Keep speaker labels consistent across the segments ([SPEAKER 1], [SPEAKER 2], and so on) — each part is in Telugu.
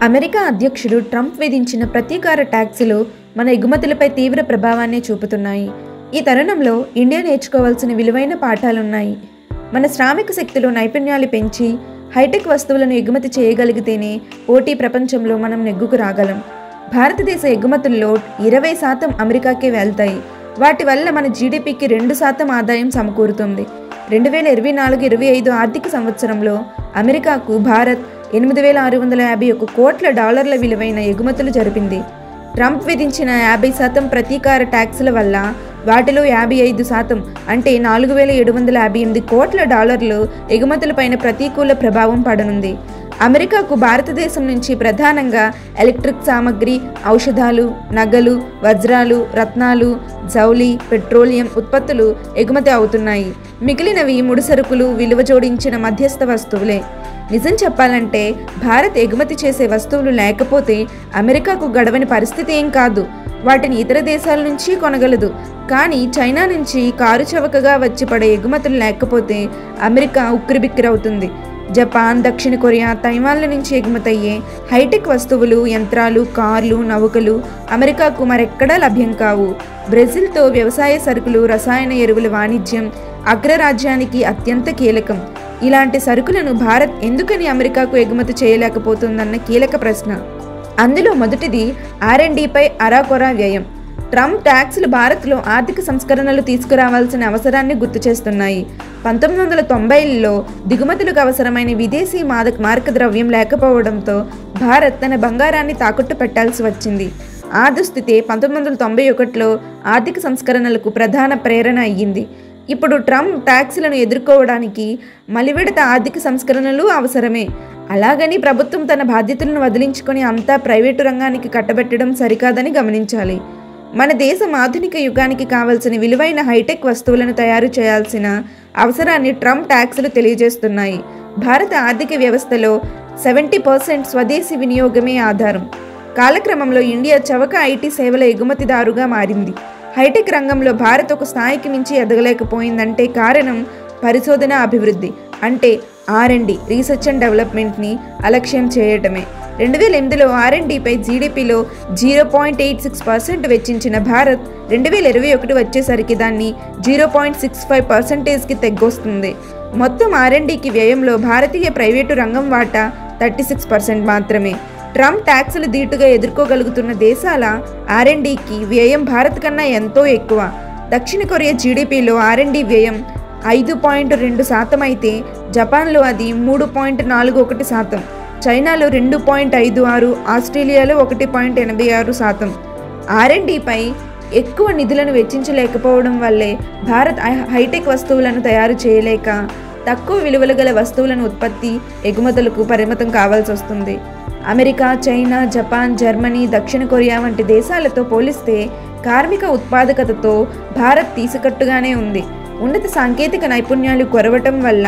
[SPEAKER 1] అమెరికా అధ్యక్షుడు ట్రంప్ విధించిన ప్రతీకార ట్యాక్సులు మన ఎగుమతులపై తీవ్ర ప్రభావాన్ని చూపుతున్నాయి. ఈ తరుణంలో ఇండియా నేర్చుకోవాల్సిన విలువైన పాఠాలున్నాయి. మన శ్రామిక శక్తిలో నైపుణ్యాలు పెంచి హైటెక్ వస్తువులను ఎగుమతి చేయగలిగితేనే పోటీ ప్రపంచంలో మనం నెగ్గుకు రాగలం. భారతదేశ ఎగుమతుల్లో 20% అమెరికాకే వెళ్తాయి. వాటి వల్ల మన జీడీపీకి 2% ఆదాయం సమకూరుతుంది. 2024-25 ఆర్థిక సంవత్సరంలో అమెరికాకు భారత్ $8,651 కోట్ల విలువైన ఎగుమతులు జరిపింది. ట్రంప్ విధించిన 50% ప్రతీకార ట్యాక్సుల వల్ల వాటిలో 55% అంటే $4,758 కోట్ల ఎగుమతులపైన ప్రతికూల ప్రభావం పడనుంది. అమెరికాకు భారతదేశం నుంచి ప్రధానంగా ఎలక్ట్రిక్ సామగ్రి, ఔషధాలు, నగలు, వజ్రాలు, రత్నాలు, జౌళి, పెట్రోలియం ఉత్పత్తులు ఎగుమతి అవుతున్నాయి. మిగిలినవి ముడిసరుకులు, విలువ జోడించిన మధ్యస్థ వస్తువులే. నిజం చెప్పాలంటే భారత్ ఎగుమతి చేసే వస్తువులు లేకపోతే అమెరికాకు గడవని పరిస్థితి ఏం కాదు. వాటిని ఇతర దేశాల నుంచి కొనగలదు. కానీ చైనా నుంచి కారు చవకగా వచ్చి పడే ఎగుమతులు లేకపోతే అమెరికా ఉక్కిరిబిక్కిరవుతుంది. జపాన్, దక్షిణ కొరియా, తైవాన్ల నుంచి ఎగుమతయ్యే హైటెక్ వస్తువులు, యంత్రాలు, కార్లు, నౌకలు అమెరికాకు మరెక్కడా లభ్యం కావు. బ్రెజిల్తో వ్యవసాయ సరుకులు, రసాయన ఎరువుల వాణిజ్యం అగ్రరాజ్యానికి అత్యంత కీలకం. ఇలాంటి సరుకులను భారత్ ఎందుకని అమెరికాకు ఎగుమతి చేయలేకపోతుందన్న కీలక ప్రశ్న. అందులో మొదటిది R&Dపై అరాకొరా వ్యయం. ట్రంప్ ట్యాక్సులు భారత్లో ఆర్థిక సంస్కరణలు తీసుకురావాల్సిన అవసరాన్ని గుర్తు చేస్తున్నాయి. 1990ల్లో దిగుమతులకు అవసరమైన విదేశీ మారకద్రవ్యం లేకపోవడంతో భారత్ తన బంగారాన్ని తాకట్టు పెట్టాల్సి వచ్చింది. ఆ దుస్థితి 1991లో ఆర్థిక సంస్కరణలకు ప్రధాన ప్రేరణ అయ్యింది. ఇప్పుడు ట్రంప్ ట్యాక్సులను ఎదుర్కోవడానికి మలివిడత ఆర్థిక సంస్కరణలు అవసరమే. అలాగని ప్రభుత్వం తన బాధ్యతలను వదిలించుకొని అంతా ప్రైవేటు రంగానికి కట్టబెట్టడం సరికాదని గమనించాలి. మన దేశం ఆధునిక యుగానికి కావలసిన విలువైన హైటెక్ వస్తువులను తయారు చేయాల్సిన అవసరాన్ని ట్రంప్ ట్యాక్సులు తెలియజేస్తున్నాయి. భారత ఆర్థిక వ్యవస్థలో 70% స్వదేశీ వినియోగమే ఆధారం. కాలక్రమంలో ఇండియా చవక ఐటీ సేవల ఎగుమతిదారుగా మారింది. హైటెక్ రంగంలో భారత్ ఒక స్థాయికి మించి ఎదగలేకపోయిందంటే కారణం పరిశోధన అభివృద్ధి అంటే R&D రీసెర్చ్ అండ్ డెవలప్మెంట్ని అలక్ష్యం చేయటమే. 2008లో R&Dపై జీడీపీలో 0.86% వెచ్చించిన భారత్ 2021 వచ్చేసరికి దాన్ని 0.65%కి తగ్గొస్తుంది. మొత్తం R&Dకి వ్యయంలో భారతీయ ప్రైవేటు రంగం వాటా 36% మాత్రమే. ట్రంప్ ట్యాక్సులు ధీటుగా ఎదుర్కోగలుగుతున్న దేశాల R&Dకి వ్యయం భారత్ కన్నా ఎంతో ఎక్కువ. దక్షిణ కొరియా జీడీపీలో R&D వ్యయం 5.2% అయితే జపాన్లో అది 3.41%, చైనాలో 2.56%, ఆస్ట్రేలియాలో 1.86%. R&Dపై ఎక్కువ నిధులను వెచ్చించలేకపోవడం వల్లే భారత్ హైటెక్ వస్తువులను తయారు చేయలేక తక్కువ విలువలు గల వస్తువులను ఉత్పత్తి, ఎగుమతులకు పరిమితం కావాల్సి వస్తుంది. అమెరికా, చైనా, జపాన్, జర్మనీ, దక్షిణ కొరియా వంటి దేశాలతో పోలిస్తే కార్మిక ఉత్పాదకతతో భారత్ తీసికట్టుగానే ఉంది. ఉన్నత సాంకేతిక నైపుణ్యాలు కొరవటం వల్ల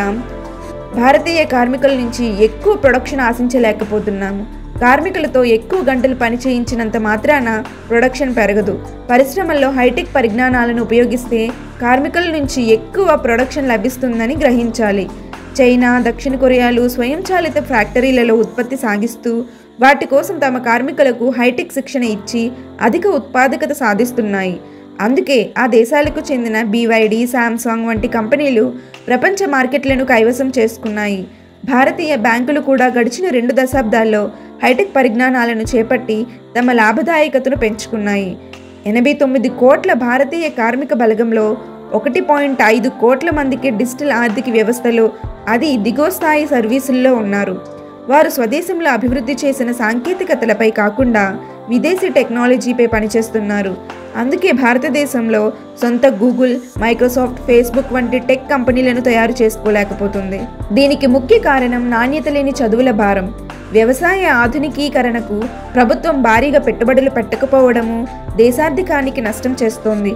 [SPEAKER 1] భారతీయ కార్మికుల నుంచి ఎక్కువ ప్రొడక్షన్ ఆశించలేకపోతున్నాము. కార్మికులతో ఎక్కువ గంటలు పని చేయించినంత మాత్రాన ప్రొడక్షన్ పెరగదు. పరిశ్రమల్లో హైటెక్ పరిజ్ఞానాలను ఉపయోగిస్తే కార్మికుల నుంచి ఎక్కువ ప్రొడక్షన్ లభిస్తుందని గ్రహించాలి. చైనా, దక్షిణ కొరియాలు స్వయంచాలిత ఫ్యాక్టరీలలో ఉత్పత్తి సాగిస్తూ వాటి కోసం తమ కార్మికులకు హైటెక్ శిక్షణ ఇచ్చి అధిక ఉత్పాదకత సాధిస్తున్నాయి. అందుకే ఆ దేశాలకు చెందిన BYD, శాంసంగ్ వంటి కంపెనీలు ప్రపంచ మార్కెట్లను కైవసం చేసుకున్నాయి. భారతీయ బ్యాంకులు కూడా గడిచిన 2 దశాబ్దాల్లో హైటెక్ పరిజ్ఞానాలను చేపట్టి తమ లాభదాయకతను పెంచుకున్నాయి. 89 కోట్ల భారతీయ కార్మిక బలగంలో 1.5 కోట్ల మందికి డిజిటల్ ఆర్థిక వ్యవస్థలో, అది దిగువ స్థాయి సర్వీసుల్లో ఉన్నారు. వారు స్వదేశంలో అభివృద్ధి చేసిన సాంకేతికతలపై కాకుండా విదేశీ టెక్నాలజీపై పనిచేస్తున్నారు. అందుకే భారతదేశంలో సొంత గూగుల్, మైక్రోసాఫ్ట్, ఫేస్బుక్ వంటి టెక్ కంపెనీలను తయారు చేసుకోలేకపోతుంది. దీనికి ముఖ్య కారణం నాణ్యత లేని చదువుల భారం. వ్యవసాయ ఆధునికీకరణకు ప్రభుత్వం భారీగా పెట్టుబడులు పెట్టకపోవడము దేశార్థికానికి నష్టం చేస్తోంది.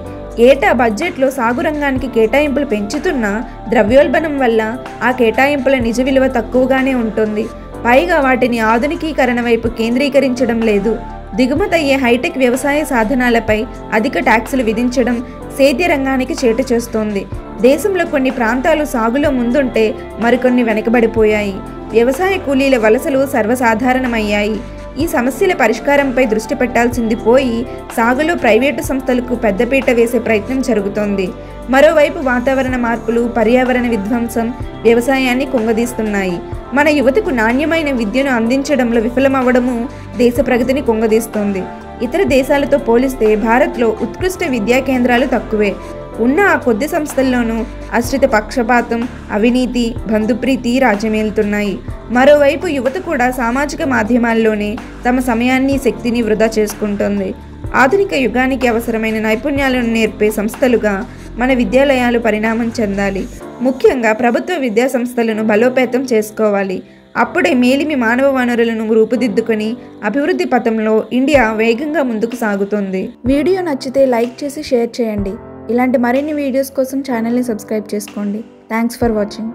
[SPEAKER 1] ఏటా బడ్జెట్లో సాగు రంగానికి కేటాయింపులు పెంచుతున్నా ద్రవ్యోల్బణం వల్ల ఆ కేటాయింపుల నిజ విలువ తక్కువగానే ఉంటుంది. పైగా వాటిని ఆధునికీకరణ వైపు కేంద్రీకరించడం లేదు. దిగుమతయ్యే హైటెక్ వ్యవసాయ సాధనాలపై అధిక ట్యాక్సులు విధించడం సేద్య రంగానికి చేట చేస్తోంది. దేశంలో కొన్ని ప్రాంతాలు సాగులో ముందుంటే మరికొన్ని వెనకబడిపోయాయి. వ్యవసాయ కూలీల వలసలు సర్వసాధారణమయ్యాయి. ఈ సమస్యల పరిష్కారంపై దృష్టి పెట్టాల్సింది పోయి సాగులో ప్రైవేటు సంస్థలకు పెద్దపీట వేసే ప్రయత్నం జరుగుతోంది. మరోవైపు వాతావరణ మార్పులు, పర్యావరణ విధ్వంసం వ్యవసాయాన్ని కుంగదీస్తున్నాయి. మన యువతకు నాణ్యమైన విద్యను అందించడంలో విఫలమవ్వడము దేశ ప్రగతిని కుంగదీస్తోంది. ఇతర దేశాలతో పోలిస్తే భారత్లో ఉత్కృష్ట విద్యా కేంద్రాలు తక్కువే. ఉన్న ఆ కొద్ది సంస్థల్లోనూ అశ్రిత పక్షపాతం, అవినీతి, బంధుప్రీతి రాజ్యమేలుతున్నాయి. మరోవైపు యువత కూడా సామాజిక మాధ్యమాల్లోనే తమ సమయాన్ని, శక్తిని వృధా చేసుకుంటోంది. ఆధునిక యుగానికి అవసరమైన నైపుణ్యాలను నేర్పే సంస్థలుగా మన విద్యాలయాలు పరిణామం చెందాలి. ముఖ్యంగా ప్రభుత్వ విద్యా సంస్థలను బలోపేతం చేసుకోవాలి. అప్పుడే మేలిమి మానవ వనరులను రూపుదిద్దుకొని అభివృద్ధి పథంలో ఇండియా వేగంగా ముందుకు సాగుతుంది. వీడియో నచ్చితే లైక్ చేసి షేర్ చేయండి. ఇలాంటి మరిన్ని వీడియోస్ కోసం ఛానల్ని సబ్స్క్రైబ్ చేసుకోండి. Thanks for watching.